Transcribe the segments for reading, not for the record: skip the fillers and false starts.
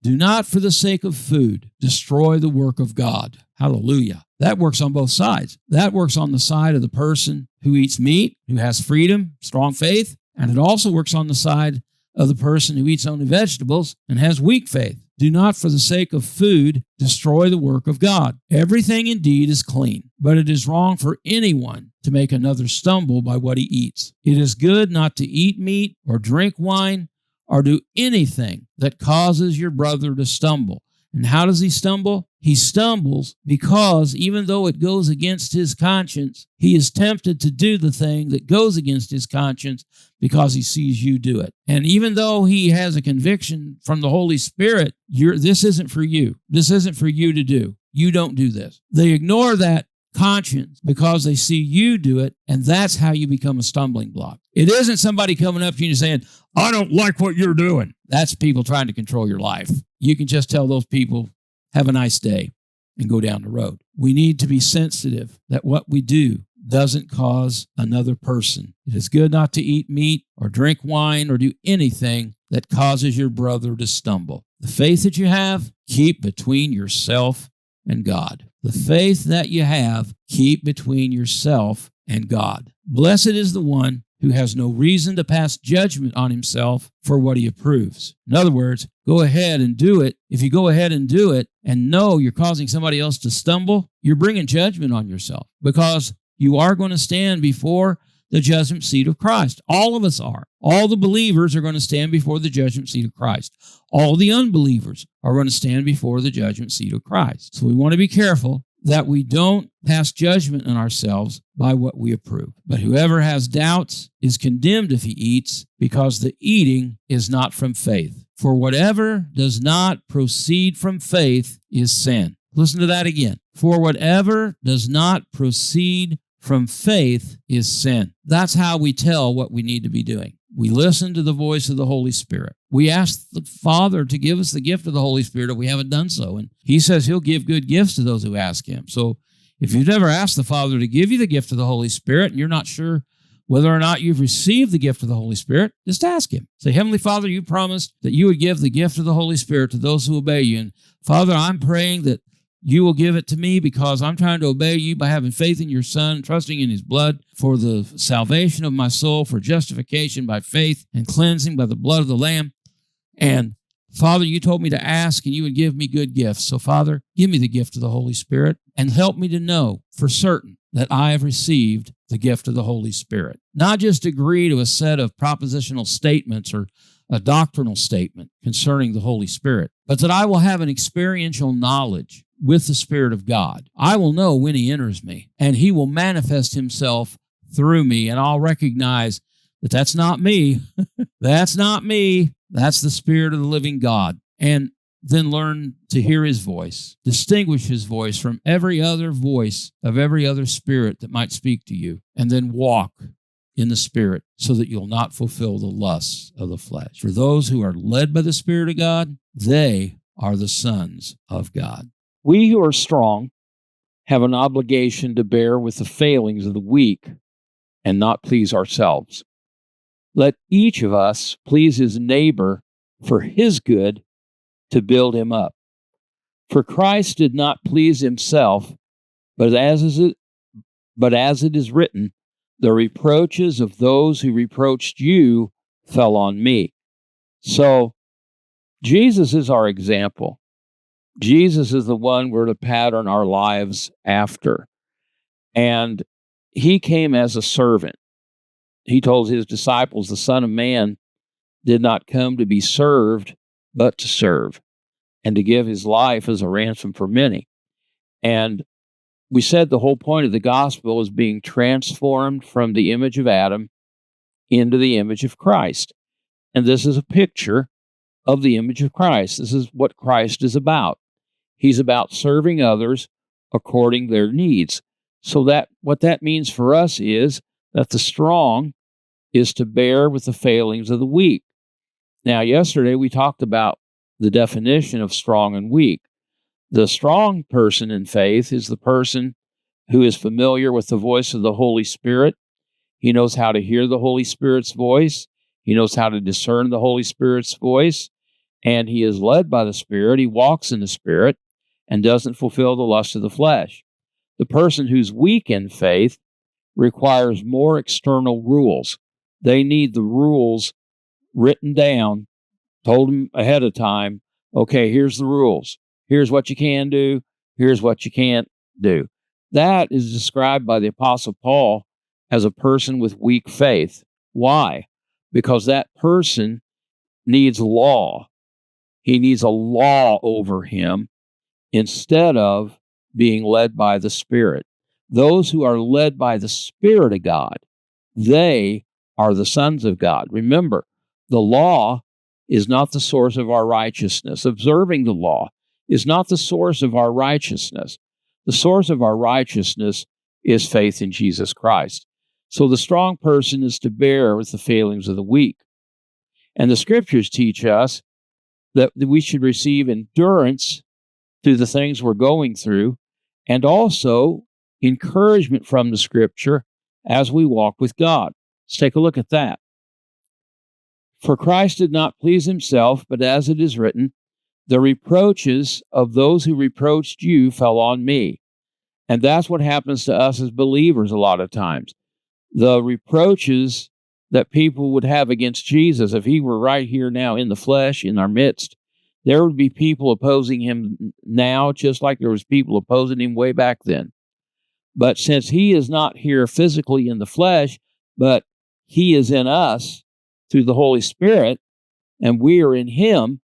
Do not, for the sake of food, destroy the work of God. Hallelujah. That works on both sides. That works on the side of the person who eats meat, who has freedom, strong faith, and it also works on the side of the person who eats only vegetables and has weak faith. Do not, for the sake of food, destroy the work of God. Everything indeed is clean, but it is wrong for anyone to make another stumble by what he eats. It is good not to eat meat or drink wine or do anything that causes your brother to stumble. And how does he stumble? He stumbles because even though it goes against his conscience, he is tempted to do the thing that goes against his conscience because he sees you do it. And even though he has a conviction from the Holy Spirit, this isn't for you. This isn't for you to do. You don't do this. They ignore that conscience because they see you do it, and that's how you become a stumbling block. It isn't somebody coming up to you and saying, I don't like what you're doing. That's people trying to control your life. You can just tell those people, have a nice day, and go down the road. We need to be sensitive that what we do doesn't cause another person. It is good not to eat meat or drink wine or do anything that causes your brother to stumble. The faith that you have, keep between yourself and God. The faith that you have, keep between yourself and God. Blessed is the one who has no reason to pass judgment on himself for what he approves. In other words, go ahead and do it. If you go ahead and do it and know you're causing somebody else to stumble, you're bringing judgment on yourself because you are going to stand before the judgment seat of Christ. All of us are. All the believers are going to stand before the judgment seat of Christ. All the unbelievers are going to stand before the judgment seat of Christ. So we want to be careful that we don't pass judgment on ourselves by what we approve. But whoever has doubts is condemned if he eats, because the eating is not from faith. For whatever does not proceed from faith is sin. Listen to that again. For whatever does not proceed from faith is sin. That's how we tell what we need to be doing. We listen to the voice of the Holy Spirit. We ask the Father to give us the gift of the Holy Spirit if we haven't done so. And He says He'll give good gifts to those who ask Him. So if you've never asked the Father to give you the gift of the Holy Spirit and you're not sure whether or not you've received the gift of the Holy Spirit, just ask Him. Say, Heavenly Father, you promised that you would give the gift of the Holy Spirit to those who obey you. And Father, I'm praying that you will give it to me because I'm trying to obey you by having faith in your Son, trusting in His blood for the salvation of my soul, for justification by faith and cleansing by the blood of the Lamb. And Father, you told me to ask and you would give me good gifts. So Father, give me the gift of the Holy Spirit and help me to know for certain that I have received the gift of the Holy Spirit. Not just agree to a set of propositional statements or a doctrinal statement concerning the Holy Spirit, but that I will have an experiential knowledge with the Spirit of God. I will know when He enters me, and He will manifest Himself through me, and I'll recognize that that's not me. That's not me. That's the Spirit of the living God. And then learn to hear His voice, distinguish His voice from every other voice of every other spirit that might speak to you, and then walk in the Spirit so that you'll not fulfill the lusts of the flesh. For those who are led by the Spirit of God, they are the sons of God. We who are strong have an obligation to bear with the failings of the weak and not please ourselves. Let each of us please his neighbor for his good, to build him up. For Christ did not please himself, but as it is written, the reproaches of those who reproached you fell on me. So Jesus is our example. Jesus is the one we're to pattern our lives after. And He came as a servant. He told His disciples, the Son of Man did not come to be served, but to serve, and to give His life as a ransom for many. And we said the whole point of the gospel is being transformed from the image of Adam into the image of Christ. And this is a picture of the image of Christ. This is what Christ is about. He's about serving others according to their needs. So that what that means for us is that the strong is to bear with the failings of the weak. Now, yesterday we talked about the definition of strong and weak. The strong person in faith is the person who is familiar with the voice of the Holy Spirit. He knows how to hear the Holy Spirit's voice. He knows how to discern the Holy Spirit's voice. and he is led by the Spirit, he walks in the Spirit, and doesn't fulfill the lust of the flesh. The person who's weak in faith requires more external rules. They need the rules written down, told them ahead of time. Okay, here's the rules. Here's what you can do. Here's what you can't do. That is described by the Apostle Paul as a person with weak faith. Why? Because that person needs law. He needs a law over him instead of being led by the Spirit. Those who are led by the Spirit of God, they are the sons of God. Remember, the law is not the source of our righteousness. Observing the law is not the source of our righteousness. The source of our righteousness is faith in Jesus Christ. So the strong person is to bear with the failings of the weak. And the Scriptures teach us that we should receive endurance through the things we're going through, and also encouragement from the Scripture as we walk with God. Let's take a look at that. For Christ did not please himself, but as it is written, the reproaches of those who reproached you fell on me. And that's what happens to us as believers a lot of times. The reproaches that people would have against Jesus, if he were right here now in the flesh, in our midst, there would be people opposing him now, just like there was people opposing him way back then. But since he is not here physically in the flesh, but he is in us through the Holy Spirit, and we are in him,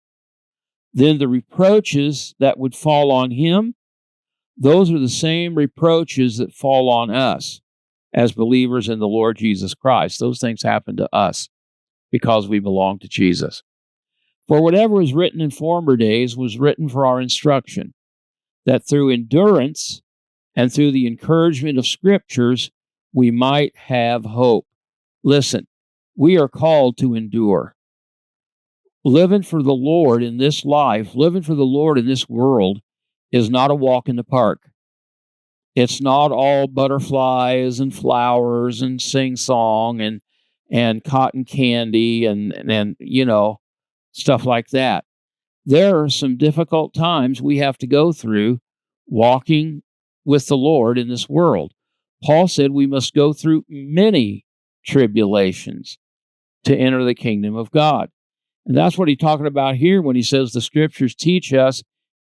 then the reproaches that would fall on him, those are the same reproaches that fall on us as believers in the Lord Jesus Christ. Those things happen to us because we belong to Jesus. For whatever was written in former days was written for our instruction, that through endurance and through the encouragement of Scriptures, we might have hope. Listen, we are called to endure. Living for the Lord in this life, living for the Lord in this world, is not a walk in the park. It's not all butterflies and flowers and sing-song and cotton candy and stuff like that. There are some difficult times we have to go through walking with the Lord in this world. Paul said we must go through many tribulations to enter the kingdom of God. And that's what he's talking about here when he says the Scriptures teach us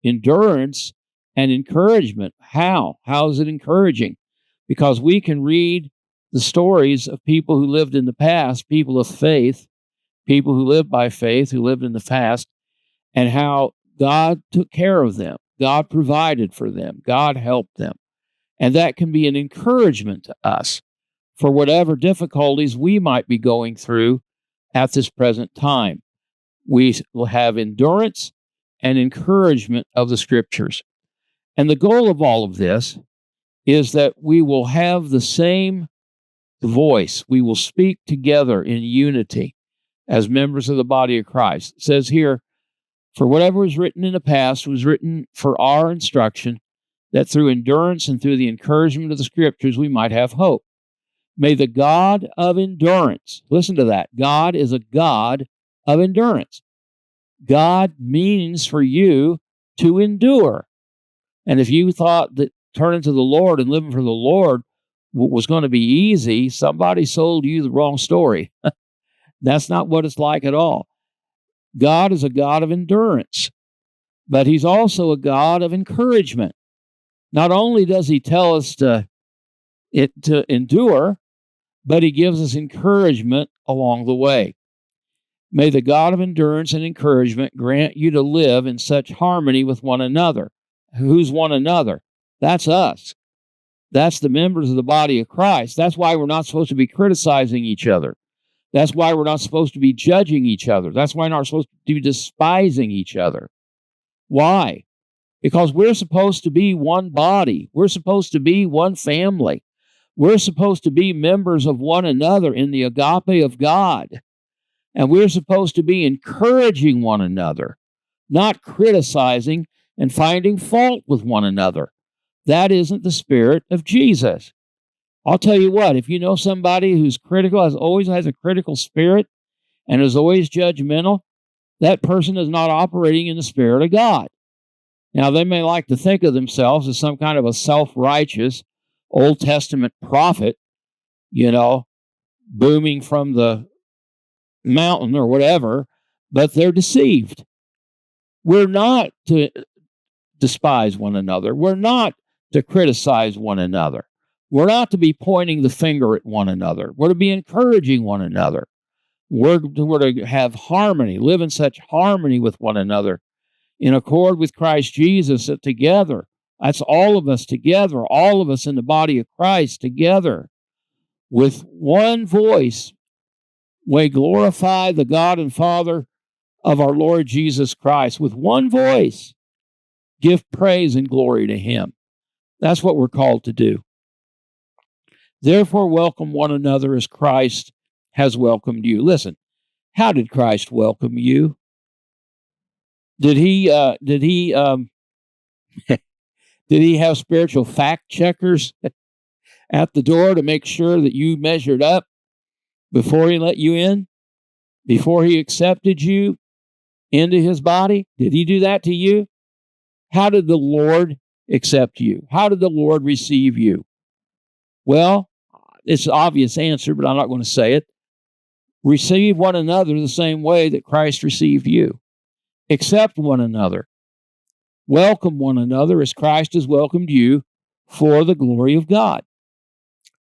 endurance and encouragement. How? How is it encouraging? Because we can read the stories of people who lived in the past, people of faith, people who lived by faith, who lived in the past, and how God took care of them. God provided for them. God helped them. And that can be an encouragement to us for whatever difficulties we might be going through at this present time. We will have endurance and encouragement of the Scriptures. And the goal of all of this is that we will have the same voice. We will speak together in unity as members of the body of Christ. It says here, for whatever was written in the past was written for our instruction, that through endurance and through the encouragement of the Scriptures we might have hope. May the God of endurance, listen to that, God is a God of endurance. God means for you to endure. And if you thought that turning to the Lord and living for the Lord was going to be easy, somebody sold you the wrong story. That's not what it's like at all. God is a God of endurance, but he's also a God of encouragement. Not only does he tell us to endure, but he gives us encouragement along the way. May the God of endurance and encouragement grant you to live in such harmony with one another. Who's one another? That's us. That's the members of the body of Christ. That's why we're not supposed to be criticizing each other. That's why we're not supposed to be judging each other. That's why we're not supposed to be despising each other. Why? Because we're supposed to be one body. We're supposed to be one family. We're supposed to be members of one another in the agape of God. And we're supposed to be encouraging one another, not criticizing and finding fault with one another. That isn't the spirit of Jesus. I'll tell you what, if you know somebody who's critical, always has a critical spirit, and is always judgmental, that person is not operating in the Spirit of God. Now, they may like to think of themselves as some kind of a self-righteous Old Testament prophet, booming from the mountain or whatever, but they're deceived. We're not to despise one another. We're not to criticize one another. We're not to be pointing the finger at one another. We're to be encouraging one another. We're to have harmony, live in such harmony with one another, in accord with Christ Jesus, that together, that's all of us together, all of us in the body of Christ together, with one voice, we glorify the God and Father of our Lord Jesus Christ. With one voice, give praise and glory to Him. That's what we're called to do. Therefore, welcome one another as Christ has welcomed you. Listen, how did Christ welcome you? Did he have spiritual fact checkers at the door to make sure that you measured up before He let you in? Before He accepted you into His body? Did He do that to you? How did the Lord accept you? How did the Lord receive you? Well, it's an obvious answer, but I'm not going to say it. Receive one another the same way that Christ received you. Accept one another. Welcome one another as Christ has welcomed you for the glory of God.